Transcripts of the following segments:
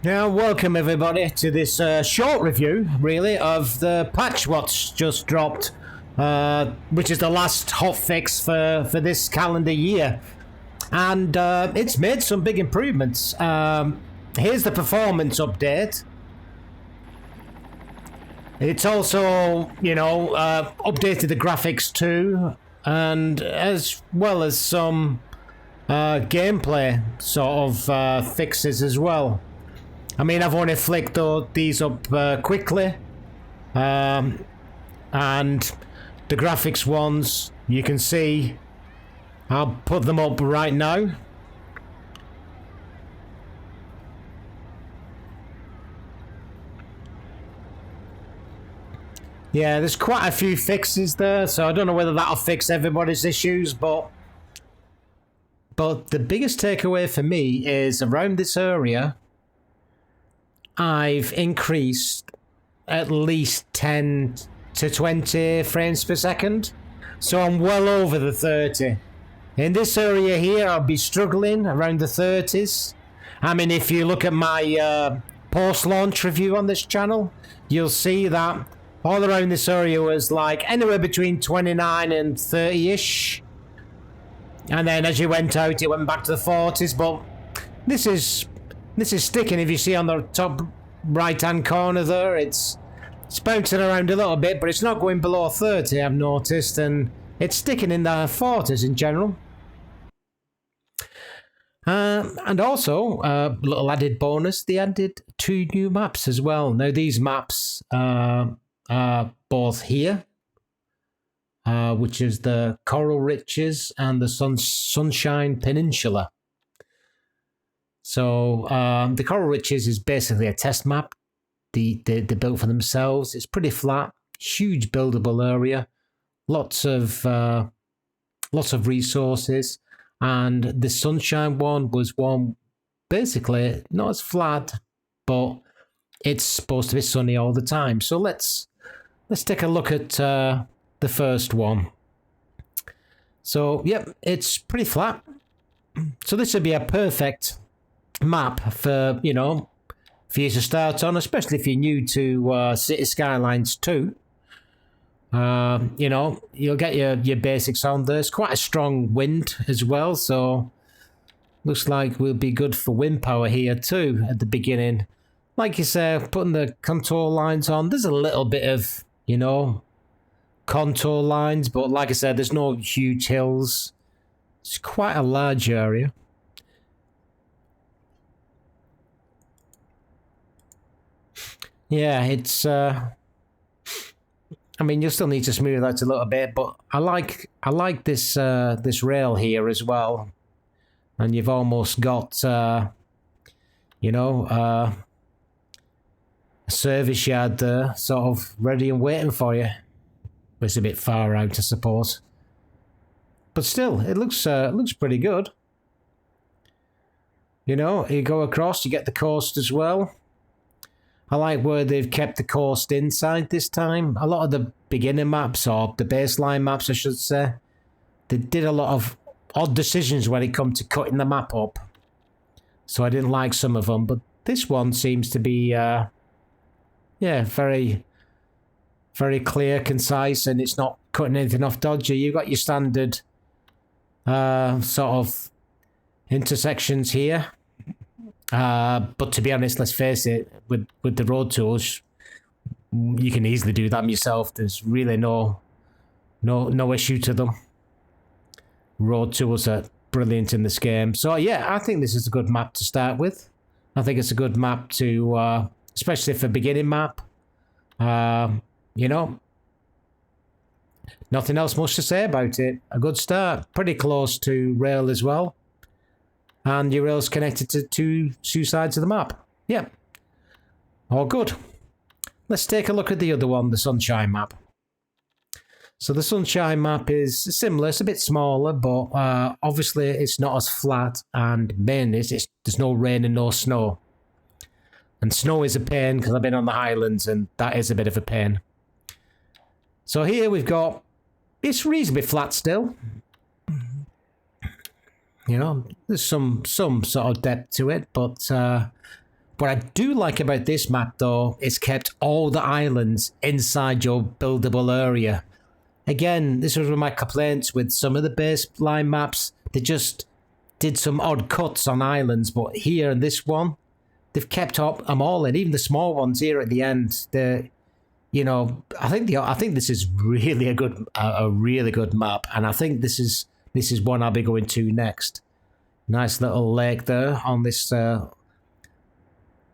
Now, welcome everybody to this short review, really, of the patch what's just dropped, which is the last hotfix for this calendar year. And it's made some big improvements. Here's the performance update. It's also, updated the graphics too, and as well as some gameplay sort of fixes as well. I mean, I've only flicked these up quickly, and the graphics ones, you can see, I'll put them up right now. Yeah, there's quite a few fixes there, so I don't know whether that'll fix everybody's issues, but the biggest takeaway for me is around this area, I've increased at least 10 to 20 frames per second, so I'm well over the 30. In this area here, I'll be struggling around the 30s. I mean, if you look at my post-launch review on this channel, you'll see that all around this area was like anywhere between 29 and 30-ish. And then as you went out, it went back to the 40s. But this is sticking. If you see on the top right-hand corner there, it's bouncing around a little bit, but it's not going below 30, I've noticed. And it's sticking in the 40s in general. And also, little added bonus, they added 2 new maps as well. Now, these maps are both here, which is the Coral Riches and the Sunshine Peninsula. So, the Coral Riches is basically a test map they built for themselves. It's pretty flat, huge buildable area, lots of resources. And the Sunshine one was one basically not as flat, but it's supposed to be sunny all the time. So let's take a look at the first one. So yep, it's pretty flat. So this would be a perfect map for you to start on, especially if you're new to City Skylines 2. You'll get your basics on. There's quite a strong wind as well, so looks like we'll be good for wind power here too at the beginning. Like you say, putting the contour lines on, there's a little bit of, contour lines, but like I said, there's no huge hills. It's quite a large area. Yeah, it's I mean, you'll still need to smooth out a little bit, but I like this this rail here as well, and you've almost got a service yard there, sort of ready and waiting for you. It's a bit far out, I suppose, but still, it looks pretty good. You go across, you get the coast as well. I like where they've kept the coast inside this time. A lot of the beginner maps, or the baseline maps, I should say, they did a lot of odd decisions when it come to cutting the map up. So I didn't like some of them, but this one seems to be, very, very clear, concise, and it's not cutting anything off dodgy. You've got your standard sort of intersections here. But to be honest, let's face it, with the road tools, you can easily do that yourself. There's really no issue to them. Road tools are brilliant in this game. So yeah, I think this is a good map to start with. I think it's a good map to, especially for a beginning map. Nothing else much to say about it. A good start. Pretty close to rail as well. And your rail's connected to two sides of the map. Yep. All good. Let's take a look at the other one, the Sunshine map. So the Sunshine map is similar. It's a bit smaller, but obviously it's not as flat. And mainly, there's no rain and no snow. And snow is a pain because I've been on the Highlands, and that is a bit of a pain. So here we've got... It's reasonably flat still. There's some sort of depth to it, but What I do like about this map, though, is kept all the islands inside your buildable area. Again, this was one of my complaints with some of the baseline maps. They just did some odd cuts on islands, but here in this one, they've kept up them all in, even the small ones here at the end. I think this is really a really good map, and I think this is one I'll be going to next. Nice little lake there on this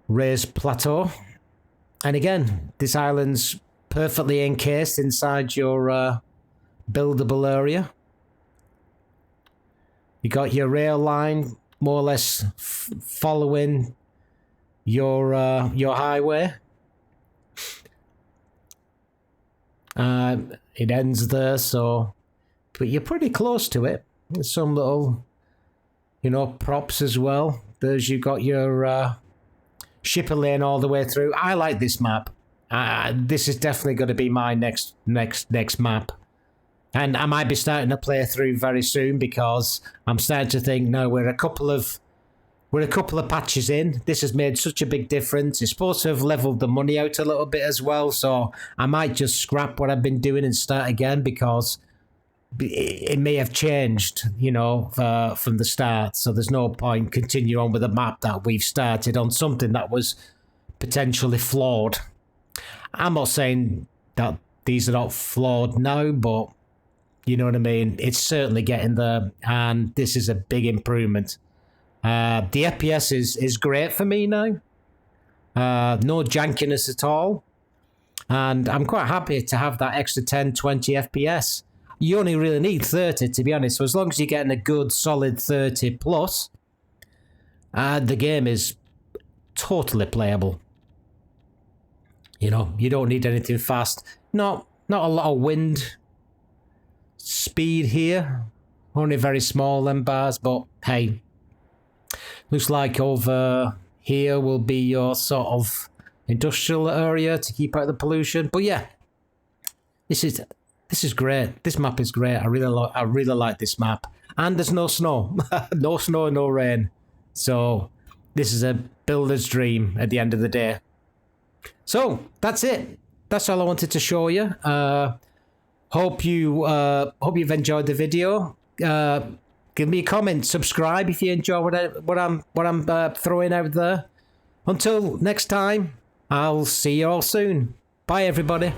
raised plateau, and again, this island's perfectly encased inside your buildable area. You got your rail line more or less following your highway. It ends there, but you're pretty close to it. There's some little, props as well. There's you got your shipper lane all the way through. I like this map. This is definitely going to be my next map. And I might be starting a playthrough very soon because I'm starting to think, no, we're a couple of patches in. This has made such a big difference. It's supposed to have leveled the money out a little bit as well, so I might just scrap what I've been doing and start again because it may have changed, from the start. So there's no point continue on with a map that we've started on something that was potentially flawed. I'm not saying that these are not flawed now, but you know what I mean? It's certainly getting there, and this is a big improvement. The FPS is great for me now. No jankiness at all. And I'm quite happy to have that extra 10, 20 FPS. You only really need 30, to be honest. So as long as you're getting a good, solid 30 plus, the game is totally playable. You don't need anything fast. Not a lot of wind speed here. Only very small them bars, but hey. Looks like over here will be your sort of industrial area to keep out the pollution. But yeah, this is great. This map is great. I really like this map. And there's no snow. No snow, no rain. So this is a builder's dream at the end of the day. So that's it. That's all I wanted to show you. Hope you've enjoyed the video. Give me a comment, subscribe if you enjoy what I'm throwing out there. Until next time, I'll see you all soon. Bye, everybody.